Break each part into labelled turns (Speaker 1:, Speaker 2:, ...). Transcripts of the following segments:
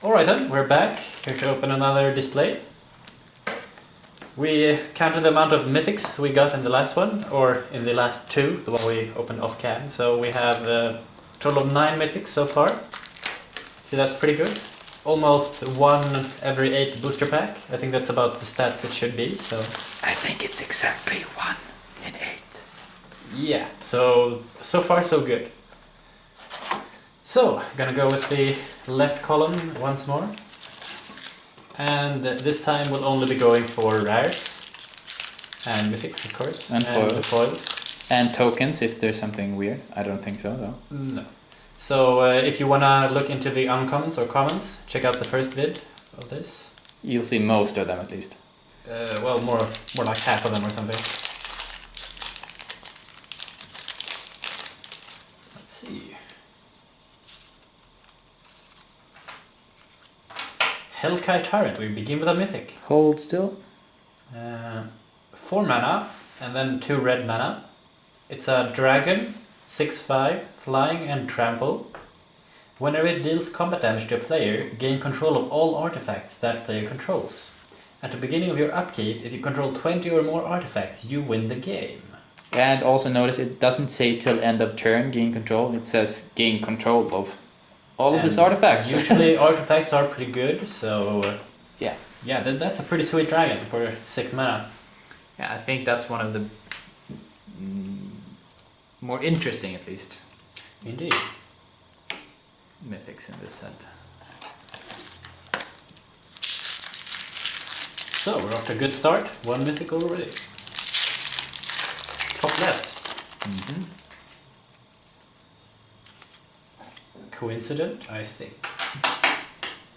Speaker 1: Alright then, we're back here to open another display. We counted the amount of mythics we got in the last one, or in the last two, the one we opened off cam. So we have a total of 9 mythics so far. See, that's pretty good. Almost 1 every 8 booster pack. I think that's about the stats it should be, so...
Speaker 2: I think it's exactly 1 in 8.
Speaker 1: Yeah, so far so good. So, gonna go with the left column once more. And this time we'll only be going for rares. And mythics, of course.
Speaker 2: And
Speaker 1: foils.
Speaker 2: And tokens, if there's something weird. I don't think so, though.
Speaker 1: No. So, if you wanna look into the uncommons or commons, check out the first vid of this.
Speaker 2: You'll see most of them, at least.
Speaker 1: Well, more like half of them or something. Let's see. Hellkite Tyrant, we begin with a mythic.
Speaker 2: Hold still.
Speaker 1: 4 mana, and then 2 red mana. It's a dragon, 6/5, flying and trample. Whenever it deals combat damage to a player, gain control of all artifacts that player controls. At the beginning of your upkeep, if you control 20 or more artifacts, you win the game.
Speaker 2: And also notice it doesn't say till end of turn gain control. It says gain control of all of his artifacts.
Speaker 1: Usually artifacts are pretty good, so...
Speaker 2: yeah,
Speaker 1: that's a pretty sweet dragon for 6 mana.
Speaker 2: Yeah, I think that's one of the more interesting, at least,
Speaker 1: Indeed.
Speaker 2: mythics in this set.
Speaker 1: So, we're off to a good start. 1 mythic already. Top left.
Speaker 2: Mm-hmm.
Speaker 1: Coincident, I think.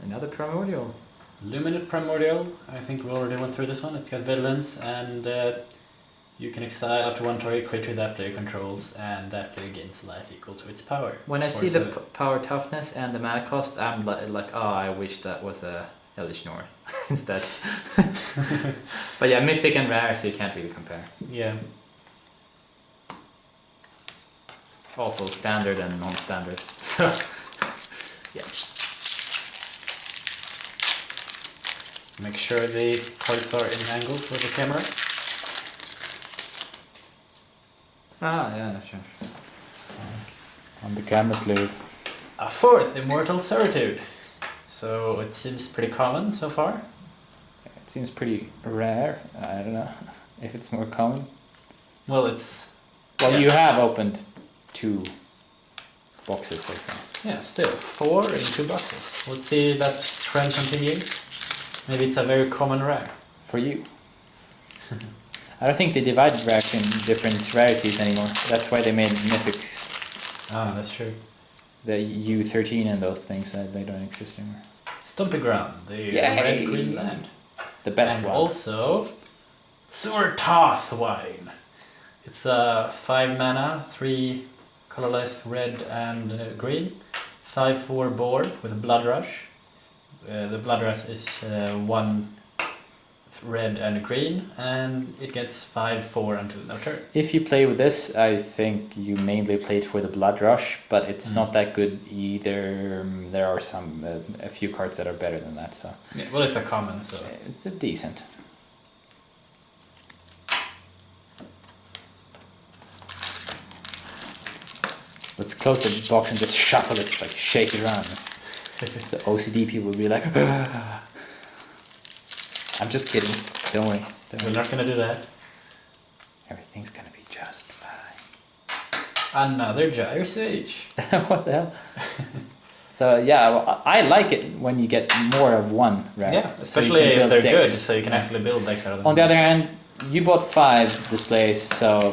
Speaker 2: Another primordial.
Speaker 1: Luminate Primordial, I think we already went through this one. It's got vigilance, and you can exile up to 1 target creature that player controls, and that player gains life equal to its power.
Speaker 2: When I see the power toughness and the mana cost, I'm like, oh, I wish that was a Hellish Nor instead. But yeah, mythic and rare, so you can't really compare.
Speaker 1: Yeah.
Speaker 2: Also standard and non-standard. So yeah.
Speaker 1: Make sure the cards are in angle for the camera.
Speaker 2: Ah, yeah, sure. On the camera sleeve.
Speaker 1: A 4th, Immortal Servitude. So it seems pretty common so far.
Speaker 2: It seems pretty rare. I don't know if it's more common.
Speaker 1: Well, it's...
Speaker 2: Well,
Speaker 1: yeah.
Speaker 2: you have opened 2 boxes so far.
Speaker 1: Yeah, still 4 in 2 boxes. Let's see if that trend continues. Maybe it's a very common rare.
Speaker 2: For you. I don't think they divided rares in different rarities anymore. That's why they made mythics.
Speaker 1: Ah, that's true.
Speaker 2: The U13 and those things, they don't exist anymore.
Speaker 1: Stomping Ground, the
Speaker 2: Yay!
Speaker 1: red-green land.
Speaker 2: The best
Speaker 1: and
Speaker 2: one.
Speaker 1: Also, Surtas Wine. It's a 5 mana, 3 colorless red and green. 5/4 board with a Blood Rush. The Blood Rush is 1 red and green, and it gets 5/4 until no turn.
Speaker 2: If you play with this, I think you mainly played for the Blood Rush, but it's not that good either. There are a few cards that are better than that, so...
Speaker 1: Yeah, well, it's a common, so...
Speaker 2: It's a decent. Let's close the box and just shuffle it, like shake it around. So OCD people will be like, "Ah." I'm just kidding. Don't worry.
Speaker 1: We're not gonna do that.
Speaker 2: Everything's gonna be just fine.
Speaker 1: Another Gyre Sage.
Speaker 2: What the hell? So yeah, well, I like it when you get more of one, right?
Speaker 1: Yeah, especially
Speaker 2: so
Speaker 1: if they're
Speaker 2: decks.
Speaker 1: good, so you can actually build decks out of them.
Speaker 2: On the other hand, you bought 5 displays, so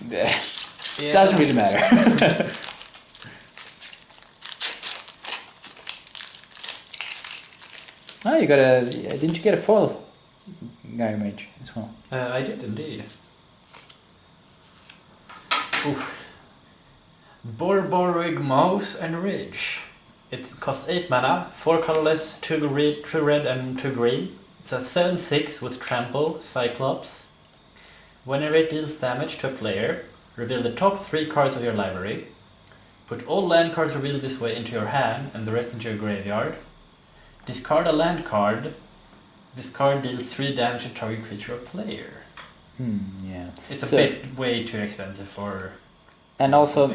Speaker 2: it doesn't really matter. Oh, you got a... Didn't you get a foil Gyre Mage as well?
Speaker 1: I did indeed. Oof. Borborig Mouse and Ridge. It costs 8 mana, 4 colorless, 2 red and 2 green. It's a 7/6 with Trample, Cyclops. Whenever it deals damage to a player, reveal the top 3 cards of your library. Put all land cards revealed this way into your hand and the rest into your graveyard. Discard a land card. This card deals 3 damage to target creature or player.
Speaker 2: Yeah.
Speaker 1: It's a bit way too expensive for...
Speaker 2: And also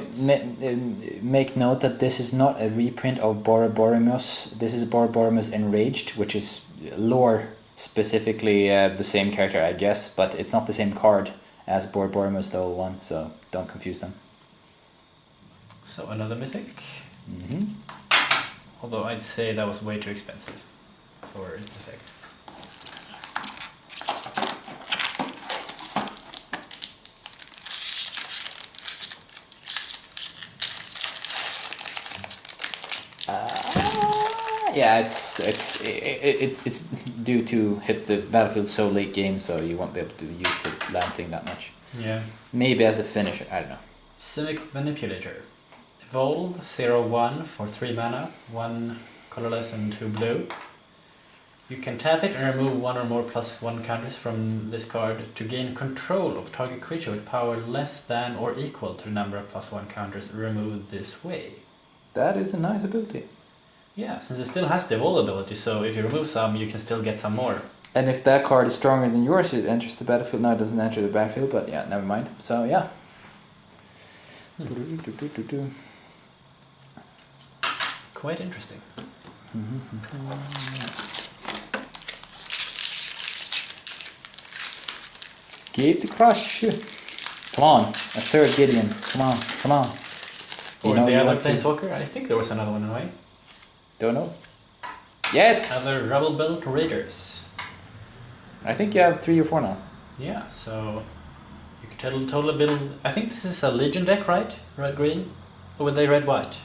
Speaker 2: make note that this is not a reprint of Borboremos. This is Borboremos Enraged, which is lore specifically the same character, I guess, but it's not the same card as Borboremos the old one, so don't confuse them.
Speaker 1: So another mythic. Although I'd say that was way too expensive for its effect.
Speaker 2: Yeah, it's due to hit the battlefield so late game, so you won't be able to use the land thing that much.
Speaker 1: Yeah.
Speaker 2: Maybe as a finisher, I don't know.
Speaker 1: Civic Manipulator. Evolve 0/1 for 3 mana, 1 colorless and 2 blue. You can tap it and remove 1 or more +1 counters from this card to gain control of target creature with power less than or equal to the number of +1 counters removed this way.
Speaker 2: That is a nice ability.
Speaker 1: Yeah, since it still has the evolve ability, so if you remove some, you can still get some more.
Speaker 2: And if that card is stronger than yours, it enters the battlefield. No, it doesn't enter the battlefield, but yeah, never mind. So, yeah.
Speaker 1: Quite interesting.
Speaker 2: Gatecrash. Come on, a third Gideon. Come on, come on.
Speaker 1: Or the other Planeswalker? I think there was another one, right?
Speaker 2: Don't know. Yes!
Speaker 1: Other Rubble Belt Raiders.
Speaker 2: I think you have 3 or 4 now.
Speaker 1: Yeah, so you could totally build... I think this is a Legion deck, right? Red-green? Or were they red-white?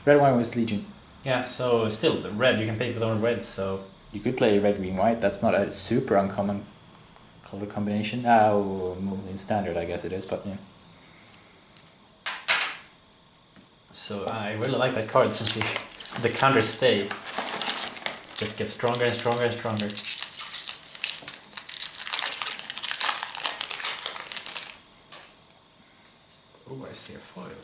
Speaker 2: Red-white was Legion.
Speaker 1: Yeah, so still, the red, you can pay for the own red, so...
Speaker 2: You could play red-green-white. That's not a super uncommon color combination. In standard, I guess it is, but yeah.
Speaker 1: So I really like that card since the counters stay. Just get stronger and stronger and stronger. Oh, I see a foil.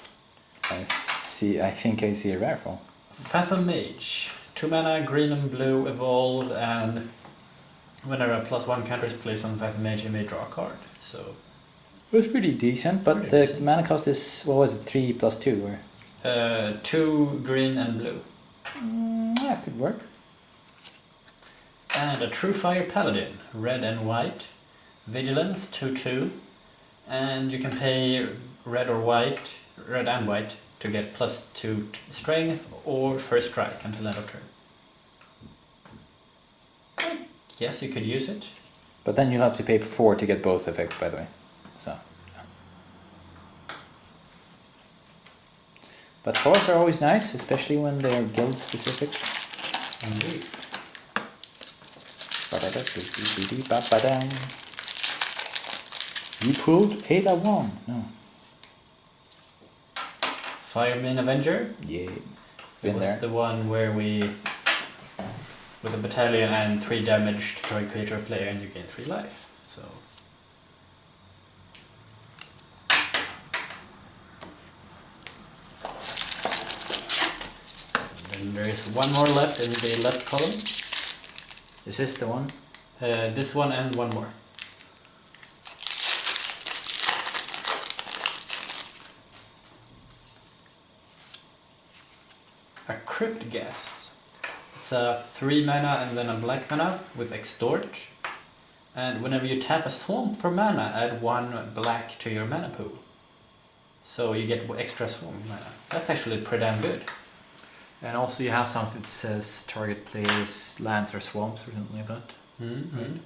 Speaker 2: I think I see a rare foil.
Speaker 1: Fathom Mage. 2 mana, green and blue, evolve, and whenever a +1 counter is placed on Fathom Mage, you may draw a card. So
Speaker 2: it was pretty decent, but
Speaker 1: pretty
Speaker 2: the
Speaker 1: decent.
Speaker 2: mana cost is, what was it, 3+2? Or?
Speaker 1: 2 green and blue.
Speaker 2: That could work.
Speaker 1: And a True Fire Paladin, red and white. Vigilance, 2/2. And you can pay red and white, to get +2 strength or first strike until end of turn. Yes, you could use it.
Speaker 2: But then you'll have to pay 4 to get both effects, by the way. So. Yeah. But foils are always nice, especially when they're guild specific.
Speaker 1: Indeed.
Speaker 2: You pulled 8/1. No.
Speaker 1: Fireman Avenger.
Speaker 2: Yeah.
Speaker 1: It was the one where we, with a battalion and 3 damage to target creature or player, and you gain 3 life. So. And then there is one more left in the left column.
Speaker 2: Is this the one?
Speaker 1: This one and one more. A Crypt Ghast. It's a 3 mana and then a black mana with Extort. And whenever you tap a swamp for mana, add 1 black to your mana pool. So you get extra swamp mana. That's actually pretty damn good.
Speaker 2: And also you have something that says target players lands or swamps or something like that.
Speaker 1: Mm-hmm.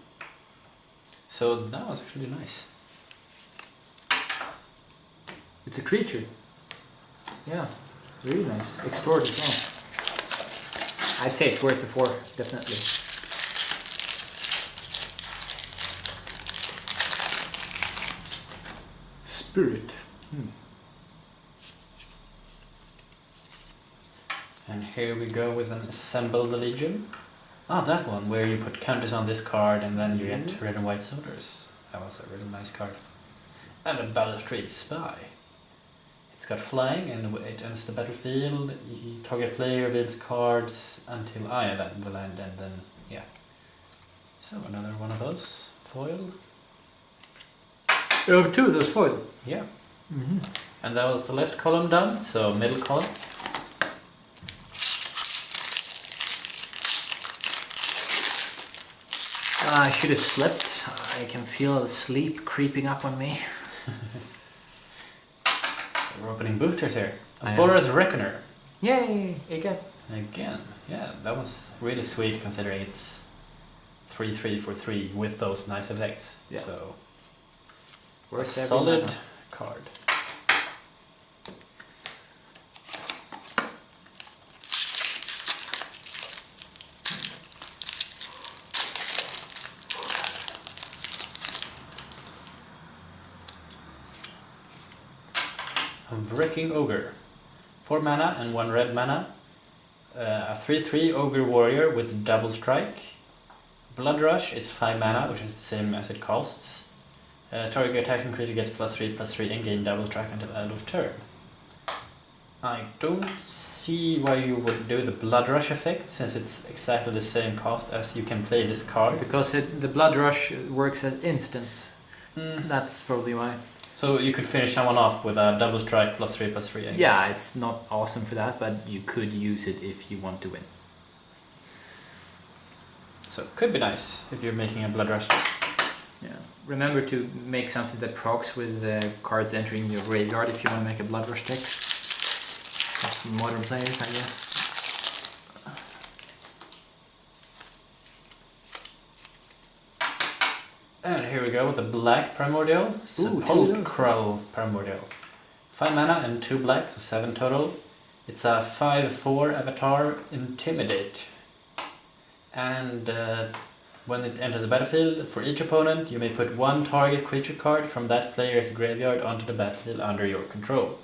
Speaker 1: So that was actually nice.
Speaker 2: It's a creature. Yeah, it's really nice. Explored as well. I'd say it's worth the 4, definitely. Spirit.
Speaker 1: And here we go with an Assemble the Legion. Ah, that one, where you put counters on this card and then you get red and white soldiers. That was a really nice card. And a Balustrade Spy. It's got flying, and it enters the battlefield. Target player reveals cards until I event will end, and then yeah. So another one of those foil.
Speaker 2: You have 2 of those foil.
Speaker 1: Yeah. And that was the left column done. So middle column.
Speaker 2: I should have slept. I can feel the sleep creeping up on me.
Speaker 1: We're opening boosters here. Bora's Reckoner.
Speaker 2: Yay! Again.
Speaker 1: Again. Yeah, that was really sweet considering it's 3/3 for 3 with those nice effects.
Speaker 2: Yeah.
Speaker 1: So a
Speaker 2: Worth every
Speaker 1: solid
Speaker 2: mana.
Speaker 1: card. Wrecking Ogre. 4 mana and 1 red mana. A 3/3 Ogre Warrior with double strike. Blood Rush is 5 mana, which is the same as it costs. Target attacking creature gets +3/+3 and gain double strike until end of turn. I don't see why you would do the Blood Rush effect, since it's exactly the same cost as you can play this card.
Speaker 2: Because the Blood Rush works as instants. That's probably why.
Speaker 1: So you could finish someone off with a double strike +3/+3. I
Speaker 2: Yeah,
Speaker 1: guess.
Speaker 2: it's not awesome for that, but you could use it if you want to win.
Speaker 1: So it could be nice if you're making a Blood Rush.
Speaker 2: Yeah. Remember to make something that procs with the cards entering your graveyard if you want to make a Blood Rush deck. That's for modern players, I guess.
Speaker 1: And here we go with the Black Primordial. Sepulchral Primordial. 5 mana and 2 black, so 7 total. It's a 5/4 Avatar Intimidate. And when it enters the battlefield, for each opponent, you may put 1 target creature card from that player's graveyard onto the battlefield under your control.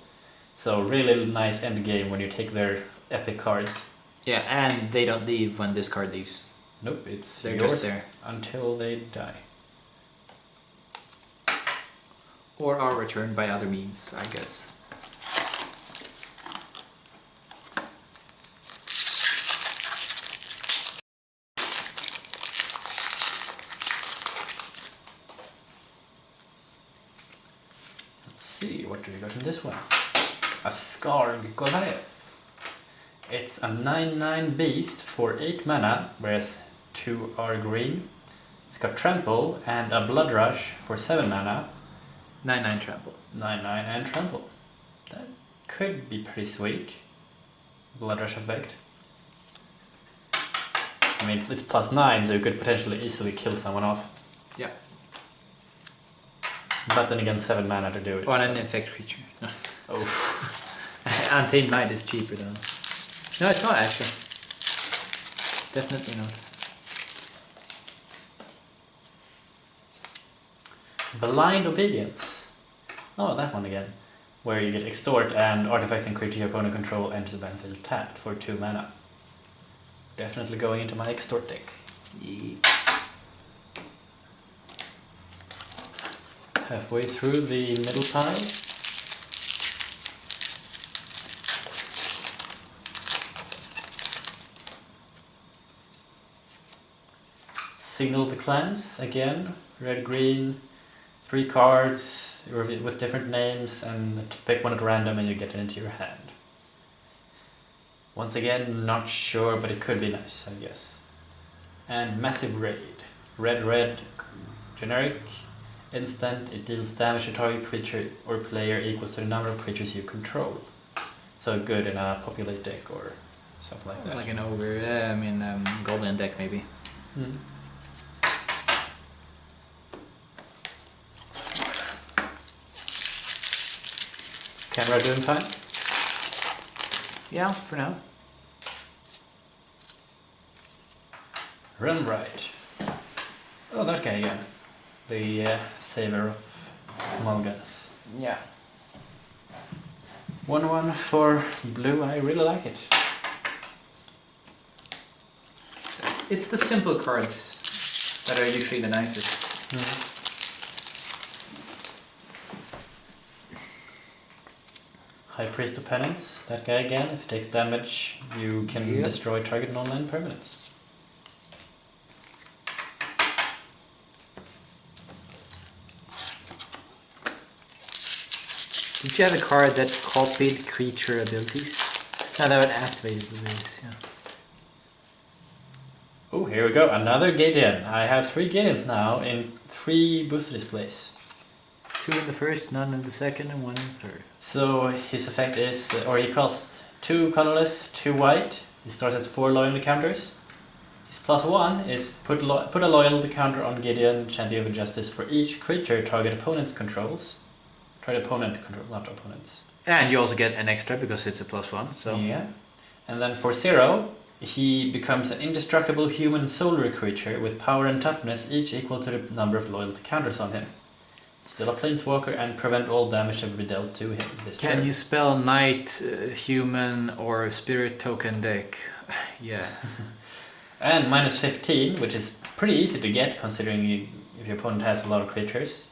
Speaker 1: So really nice end game when you take their epic cards.
Speaker 2: Yeah, and they don't leave when this card leaves.
Speaker 1: Nope, it's
Speaker 2: They're
Speaker 1: yours
Speaker 2: just there.
Speaker 1: until they die.
Speaker 2: Or are returned by other means, I guess.
Speaker 1: Let's see, what do we got in this one? A Skarg Goliath. It's a 9/9 beast for 8 mana, whereas 2 are green. It's got Trample and a Blood Rush for 7 mana.
Speaker 2: 9/9 trample.
Speaker 1: 9/9 and Trample. That could be pretty sweet. Blood Rush effect. I mean, it's +9, so you could potentially easily kill someone off.
Speaker 2: Yeah.
Speaker 1: But then again, 7 mana to do it.
Speaker 2: On
Speaker 1: so.
Speaker 2: an effect creature. No.
Speaker 1: Oh.
Speaker 2: Untamed Knight is cheaper though. No, it's not actually. Definitely not.
Speaker 1: Blind Obedience. Oh, that one again. Where you get Extort and artifacts and creature your opponent control enters the battlefield tapped for 2 mana. Definitely going into my Extort deck.
Speaker 2: Yeah.
Speaker 1: Halfway through the middle pile. Signal the Clans again. Red, green. 3 cards with different names, and pick one at random and you get it into your hand. Once again, not sure, but it could be nice, I guess. And Massive Raid. Red, generic. Instant, it deals damage to target creature or player equals to the number of creatures you control. So good in a populate deck or something like that.
Speaker 2: Like an ogre, golden deck maybe.
Speaker 1: Mm. Camera doing fine?
Speaker 2: Yeah, for now.
Speaker 1: Run right. Oh, that guy again. The saver of mulligans.
Speaker 2: Yeah.
Speaker 1: 1/1 for blue, I really like it.
Speaker 2: It's the simple cards that are usually the nicest.
Speaker 1: High Priest of Penance, that guy again. If he takes damage, you can destroy target non-land permanents.
Speaker 2: Did you have a card that copied creature abilities? No, that would activate his abilities, yeah.
Speaker 1: Oh, here we go. Another Gideon. I have 3 Gideons now in 3 booster displays.
Speaker 2: 2 in the first, none in the second, and 1 in the third.
Speaker 1: So his effect is, or he costs 2 colorless, 2 white. He starts at 4 loyalty counters. His +1 is put a loyalty counter on Gideon, Champion of Justice, for each creature target opponents controls. Target opponent control, not opponents.
Speaker 2: And you also get an extra because it's a +1, so...
Speaker 1: Yeah. And then for 0, he becomes an indestructible human solar creature with power and toughness, each equal to the number of loyalty counters on him. Still a planeswalker and prevent all damage ever be dealt to him this turn.
Speaker 2: Can you spell knight, human, or spirit token deck? Yes.
Speaker 1: And -15, which is pretty easy to get considering if your opponent has a lot of creatures.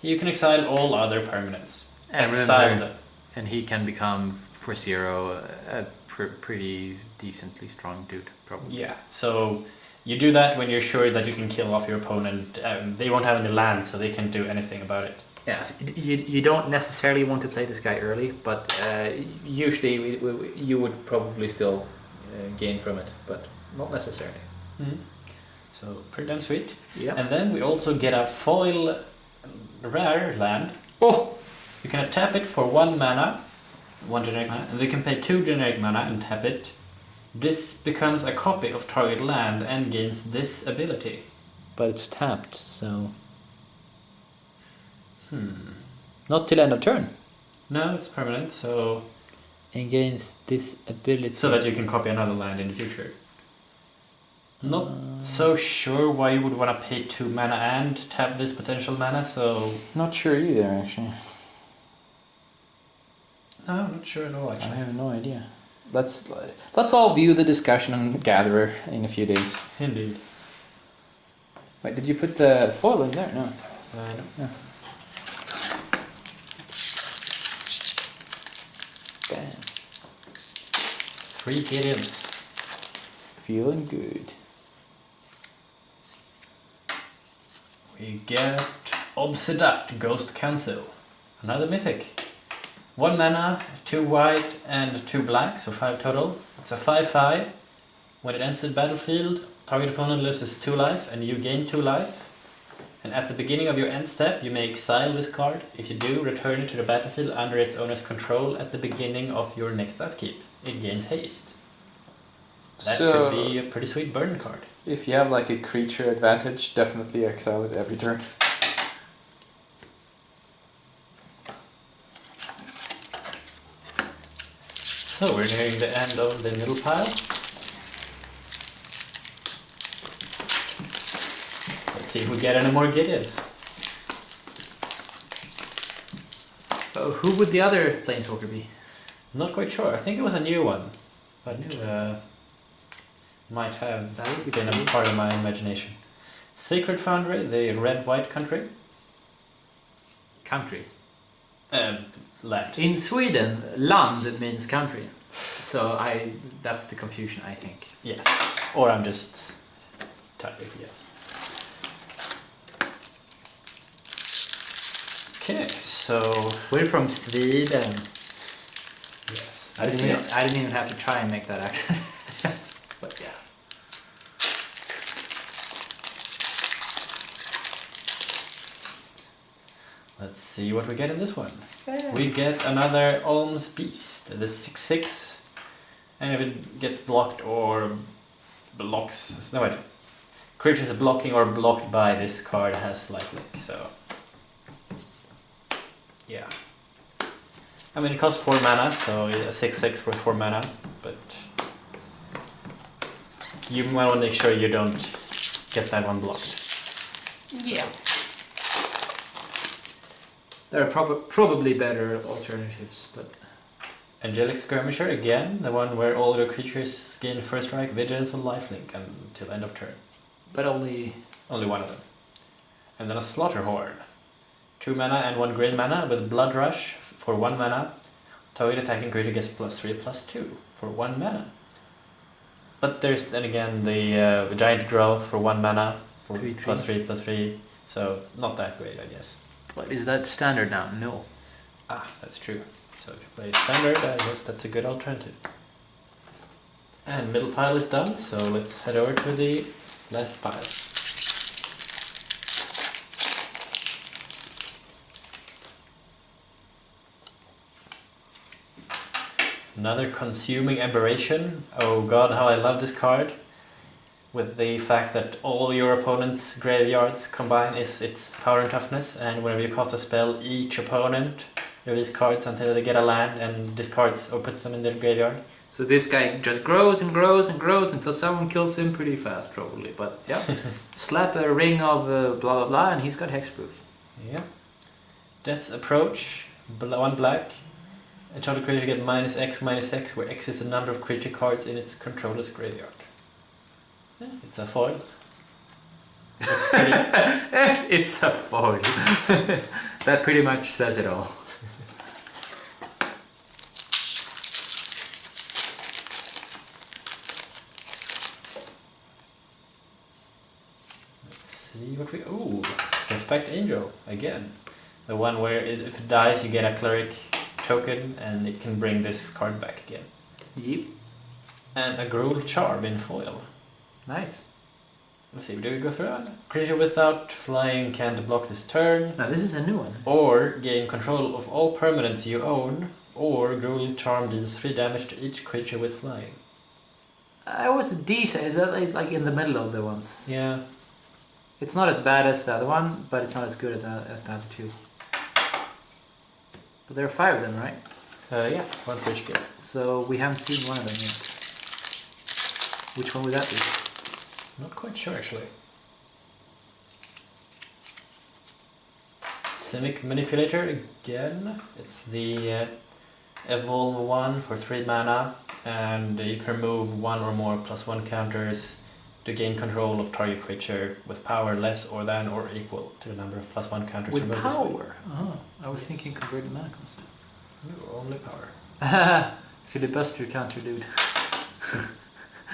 Speaker 1: You can exile all other permanents.
Speaker 2: And
Speaker 1: exile
Speaker 2: remember,
Speaker 1: them.
Speaker 2: and he can become, for 0, a pretty decently strong dude, probably.
Speaker 1: Yeah, so you do that when you're sure that you can kill off your opponent. They won't have any land, so they can't do anything about it.
Speaker 2: Yeah, so you don't necessarily want to play this guy early, but usually you would probably still gain from it, but not necessarily.
Speaker 1: Mm-hmm. So pretty damn sweet.
Speaker 2: Yeah.
Speaker 1: And then we also get a foil rare land.
Speaker 2: Oh!
Speaker 1: You can tap it for 1 mana, 1 generic mana, and you can pay 2 generic mana and tap it. This becomes a copy of target land and gains this ability.
Speaker 2: But it's tapped, so... Not till end of turn.
Speaker 1: No, it's permanent, so...
Speaker 2: And gains this ability.
Speaker 1: So that you can copy another land in the future. Not so sure why you would want to pay 2 mana and tap this potential mana, so...
Speaker 2: Not sure either, actually.
Speaker 1: No, I'm not sure at all, actually.
Speaker 2: I have no idea. Let's all view the discussion on Gatherer in a few days.
Speaker 1: Indeed.
Speaker 2: Wait, did you put the foil in there? No.
Speaker 1: No.
Speaker 2: Bam.
Speaker 1: 3 Gideons.
Speaker 2: Feeling good.
Speaker 1: We get Obsidat, Ghost Council. Another mythic. 1 mana, 2 white and 2 black, so 5 total. It's a 5/5. When it enters the battlefield, target opponent loses 2 life and you gain 2 life. And at the beginning of your end step, you may exile this card. If you do, return it to the battlefield under its owner's control at the beginning of your next upkeep. It gains haste. That could be a pretty sweet burn card.
Speaker 2: If you have like a creature advantage, definitely exile it every turn.
Speaker 1: So we're nearing the end of the middle pile. Let's see if we get any more Gideons.
Speaker 2: Who would the other planeswalker be?
Speaker 1: Not quite sure. I think it was a new one, but might have been a part of my imagination. Sacred Foundry, the red-white country.
Speaker 2: Country.
Speaker 1: Land.
Speaker 2: In Sweden, land means country. So that's the confusion, I think.
Speaker 1: Yes. Or I'm just tired, yes. Okay, so...
Speaker 2: We're from Sweden.
Speaker 1: Yes.
Speaker 2: I didn't even have to try and make that accent. But yeah.
Speaker 1: Let's see what we get in this one. We get another Olm's Beast, the 6/6, and if it gets blocked or blocks, no wait, creatures blocking or blocked by this card has lifelink, so yeah. I mean it costs 4 mana, so a 6/6 for 4 mana, but you might want to make sure you don't get that one blocked.
Speaker 2: Yeah. There are probably better alternatives, but...
Speaker 1: Angelic Skirmisher, again, the one where all your creatures gain first strike, vigilance, or lifelink until end of turn.
Speaker 2: But only
Speaker 1: one of them. And then a Slaughterhorn. 2 mana and 1 green mana with Blood Rush for 1 mana. Target attacking creature gets +3/+2 for 1 mana. But there's then again the giant growth for 1 mana for 3/3/3. So not that great, I guess.
Speaker 2: But is that standard now? No.
Speaker 1: Ah, that's true. So if you play standard, I guess that's a good alternative. And middle pile is done, so let's head over to the left pile. Another Consuming Aberration. Oh god, how I love this card. With the fact that all your opponent's graveyards combine is its power and toughness, and whenever you cast a spell, each opponent release cards until they get a land and discards or puts them in their graveyard.
Speaker 2: So this guy just grows and grows and grows until someone kills him pretty fast, probably. But yeah, slap a ring of blah blah blah, and he's got hexproof.
Speaker 1: Yeah. Death's Approach. 1 black. A target creature get -X/-X, where X is the number of creature cards in its controller's graveyard. Yeah, it's a foil. Looks pretty.
Speaker 2: It's a foil. That pretty much says it all.
Speaker 1: See what we... Ooh, Respect Angel, again. The one where if it dies you get a cleric token and it can bring this card back again.
Speaker 2: Yep.
Speaker 1: And a Gruul Charm in foil.
Speaker 2: Nice.
Speaker 1: Let's see, do we go through it? Creature without flying can't block this turn.
Speaker 2: Now this is a new one.
Speaker 1: Or gain control of all permanents you own. Or Gruul Charm deals 3 damage to each creature with flying.
Speaker 2: I was decent. Is that like in the middle of the ones?
Speaker 1: Yeah.
Speaker 2: It's not as bad as the other one, but it's not as good as the other two. But there are 5 of them, right?
Speaker 1: Yeah, 1 for each guild.
Speaker 2: So we haven't seen one of them yet. Which one would that be?
Speaker 1: Not quite sure actually. Simic Manipulator again. It's the Evolve one for 3 mana, and you can remove 1 or more +1 counters to gain control of target creature with power less or than or equal to the number of +1 counters
Speaker 2: With
Speaker 1: removed this way.
Speaker 2: power? Oh, I was thinking converted mana cost.
Speaker 1: No, only power.
Speaker 2: Filibuster counter, dude.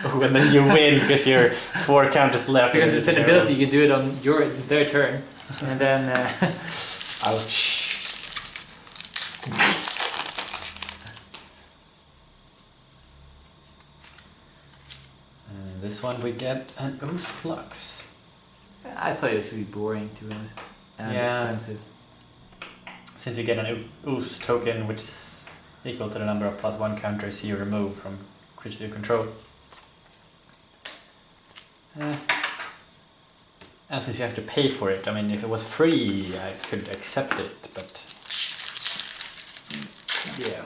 Speaker 1: Oh, and then you win because you're 4 counters left.
Speaker 2: Because it's an ability, you can do it on their turn, and then.
Speaker 1: Ouch. And this one we get an Ooze Flux.
Speaker 2: I thought it was really boring, to be honest, and expensive.
Speaker 1: Since you get an Ooze token, which is equal to the number of +1 counters you remove from creature you control. And since you have to pay for it, I mean, if it was free, I could accept it, but yeah.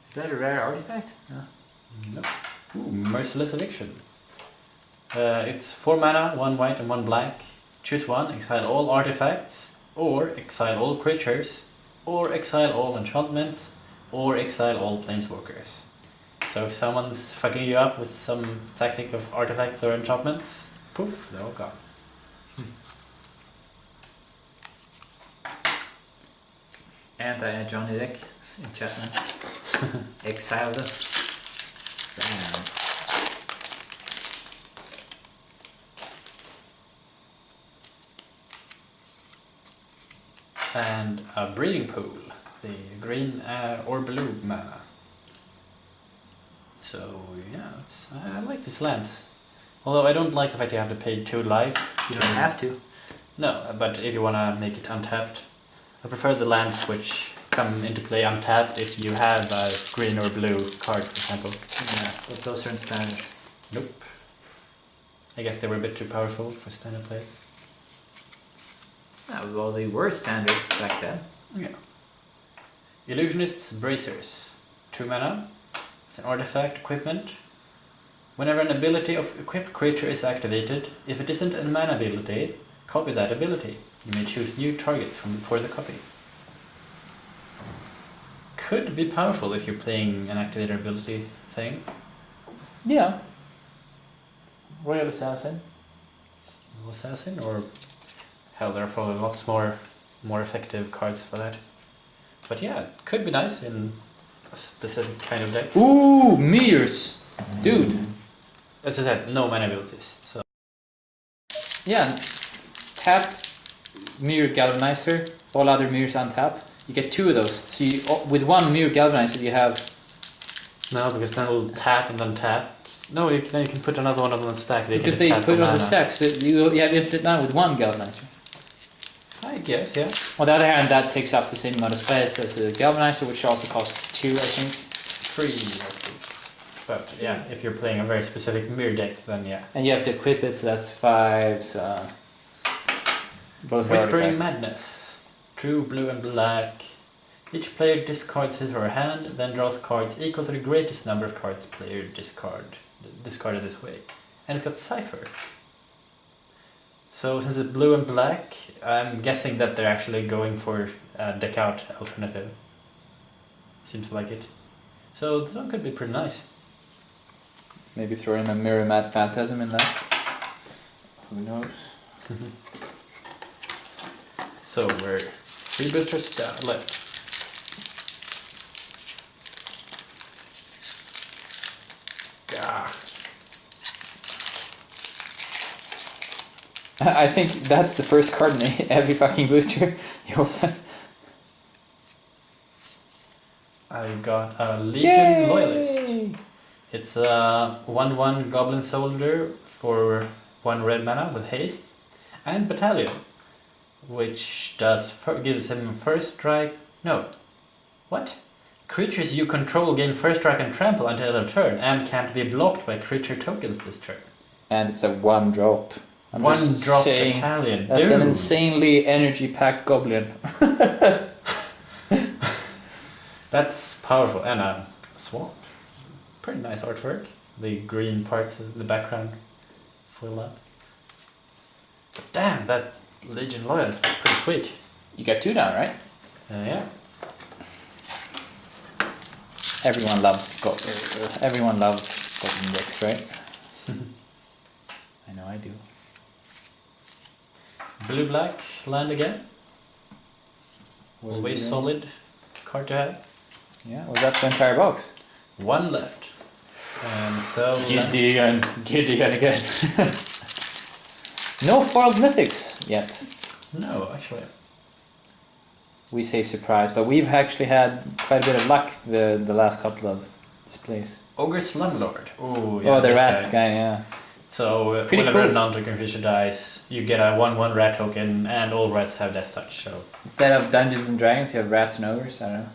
Speaker 2: Is that a rare artifact? No.
Speaker 1: Nope. Ooh, Merciless Eviction. It's 4 mana, 1 white and 1 black. Choose one, exile all artifacts, or exile all creatures, or exile all enchantments, or exile all planeswalkers. So if someone's fucking you up with some tactic of artifacts or enchantments, poof, they're all gone.
Speaker 2: Anti-Johnny deck enchantment. Exile them. Damn.
Speaker 1: And a Breeding Pool, the green or blue mana. So yeah, I like these lands. Although I don't like the fact you have to pay 2 life.
Speaker 2: You don't have to.
Speaker 1: No, but if you want to make it untapped, I prefer the lands which come into play untapped if you have a green or blue card, for example.
Speaker 2: Yeah, but those aren't standard.
Speaker 1: Nope. I guess they were a bit too powerful for standard play.
Speaker 2: Well, they were standard back then.
Speaker 1: Yeah. Illusionist's Bracers. 2 mana. It's an artifact equipment. Whenever an ability of equipped creature is activated, if it isn't a mana ability, copy that ability. You may choose new targets for the copy. Could be powerful if you're playing an activated ability thing.
Speaker 2: Yeah. Royal Assassin.
Speaker 1: Assassin or Hell, there are probably lots more effective cards for that. But yeah, it could be nice in a specific kind of deck.
Speaker 2: Ooh, mirrors, dude.
Speaker 1: As I said, no mana abilities. So
Speaker 2: Yeah, tap mirror galvanizer. All other mirrors untap. You get 2 of those. So you, with 1 mirror galvanizer, you have.
Speaker 1: no, because then it'll tap and then tap. No, then you can put another one on the stack.
Speaker 2: Because they put it on the stack, so you have infinite mana with 1 galvanizer.
Speaker 1: I guess, yeah.
Speaker 2: On the other hand, that takes up the same amount of space as a galvanizer, which also costs 2, I think.
Speaker 1: 3, I think. But yeah, if you're playing a very specific mirror deck, then yeah.
Speaker 2: And you have to equip it, so that's 5. So both
Speaker 1: Whispering
Speaker 2: artifacts.
Speaker 1: Madness. True blue and black. Each player discards his or her hand, then draws cards equal to the greatest number of cards player discarded this way. And it's got Cipher. So since it's blue and black, I'm guessing that they're actually going for a deck out alternative. Seems like it. So this one could be pretty nice.
Speaker 2: Maybe throw in a Mirror Mad Phantasm in that. Who knows?
Speaker 1: So we're 3 boosters down left. Gah.
Speaker 2: I think that's the first card in every fucking booster you open.
Speaker 1: I got a Legion
Speaker 2: Yay!
Speaker 1: Loyalist. It's a 1/1 Goblin Soldier for 1 red mana with haste, and Battalion, which gives him first strike. No, what? Creatures you control gain first strike and trample until end of turn, and can't be blocked by creature tokens this turn.
Speaker 2: And it's a 1 drop. I'm
Speaker 1: One
Speaker 2: just
Speaker 1: drop
Speaker 2: saying,
Speaker 1: Battalion.
Speaker 2: that's
Speaker 1: Dude.
Speaker 2: an insanely energy packed goblin.
Speaker 1: That's powerful, and a swamp. Pretty nice artwork. The green parts of the background fill up. But damn, that Legion Loyalist was pretty sweet.
Speaker 2: You got 2 down, right?
Speaker 1: Yeah.
Speaker 2: Everyone loves goblin decks, right? I know I do.
Speaker 1: Blue black land again.
Speaker 2: What
Speaker 1: Always
Speaker 2: are we
Speaker 1: solid card to have.
Speaker 2: doing? Yeah, was that the entire box?
Speaker 1: 1 left. And so
Speaker 2: Gideon again. No foiled mythics yet.
Speaker 1: No, actually.
Speaker 2: We say surprise, but we've actually had quite a bit of luck the last couple of displays.
Speaker 1: Ogre Slumlord. Oh, yeah.
Speaker 2: Oh, the
Speaker 1: this
Speaker 2: rat guy, yeah.
Speaker 1: So
Speaker 2: Pretty
Speaker 1: whenever
Speaker 2: cool.
Speaker 1: a non-token creature dies, you get a 1/1 rat token, and all rats have death touch. So,
Speaker 2: Instead of Dungeons and Dragons, you have rats and ogres. I don't know.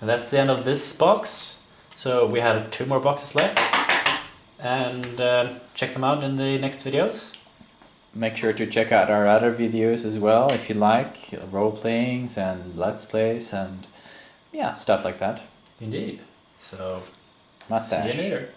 Speaker 1: and that's the end of this box. So we have 2 more boxes left, and check them out in the next videos.
Speaker 2: Make sure to check out our other videos as well if you like role playings and let's plays and yeah, stuff like that.
Speaker 1: Indeed. So
Speaker 2: Mustache.
Speaker 1: see you later.